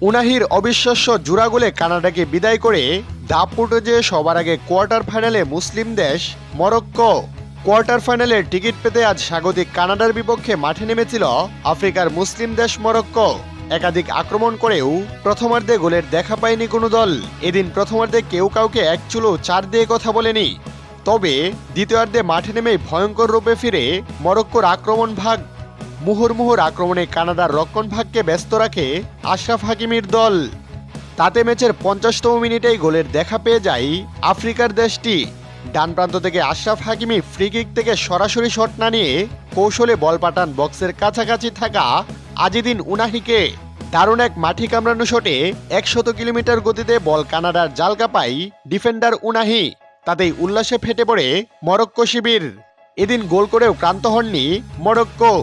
উনাহির অবিশ্বাস্য জোড়া গোলে কানাডাকে বিদায় করে দাপটে যে সবার আগে কোয়ার্টার ফাইনালে মুসলিম দেশ মরক্কো। কোয়ার্টার ফাইনালের টিকিট পেতে আজ স্বাগতিক কানাডার বিপক্ষে মাঠে নেমেছিল আফ্রিকার মুসলিম দেশ মরক্কো। একাধিক আক্রমণ করেও প্রথমার্ধে গোলের দেখা পায়নি কোনো দল। এদিন প্রথমার্ধে কেউ কাউকে এক চুলো চার দিয়ে কথা বলেনি। তবে দ্বিতীয়ার্ধে মাঠে নেমেই ভয়ঙ্কর রূপে ফিরে মরক্কোর আক্রমণ ভাগ। মুহুর্মুহুর আক্রমণে কানাডার রক্ষণ ভাগকে ব্যস্ত রাখে আশরাফ হাকিমির দল। তাতে ম্যাচের ৫০তম মিনিটেই গোলের দেখা পেয়ে যায় আফ্রিকার দেশটি। ডান প্রান্ত থেকে আশরাফ হাকিমি ফ্রি কিক থেকে সরাসরি শট না নিয়ে কৌশলে বল পাঠান বক্সের কাছাকাছি থাকা আজিদিন উনাহিকে। দারুণ এক মাটি কামড়ানো শটে ১০০ কিলোমিটার গতিতে বল কানাডার জাল কাপায় ডিফেন্ডার উনাহি। তাতেই উল্লাসে ফেটে পড়ে মরক্কো শিবির। এদিন গোল করেও ক্লান্ত হননি মরক্কো।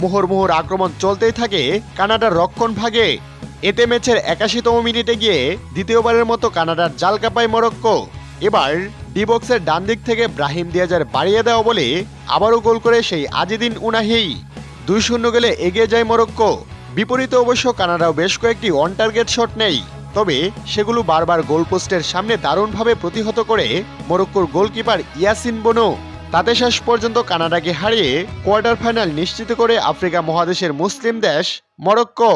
মুহুর্মুহুর আক্রমণ চলতেই থাকে কানাডার রক্ষণ ভাগে। এতে ম্যাচের ৮১তম মিনিটে গিয়ে দ্বিতীয়বারের মতো কানাডার জাল কাপায় মরক্কো। এবার ডি বক্সের ডান দিক থেকে ব্রাহিম দিয়াজের বাড়িয়ে দেওয়া বলে আবারও গোল করে সেই আজিদিন উনাহি। ২-০ গোলে এগিয়ে যায় মরক্কো। বিপরীতে অবশ্য কানাডাও বেশ কয়েকটি অন টার্গেট শট নেই, তবে সেগুলো বারবার গোলপোস্টের সামনে দারুণভাবে প্রতিহত করে মরক্কোর গোলকিপার ইয়াসিন বোনো। তাতে শেষ পর্যন্ত কানাডাকে হারিয়ে কোয়ার্টার ফাইনাল নিশ্চিত করে আফ্রিকা মহাদেশের মুসলিম দেশ মরক্কো।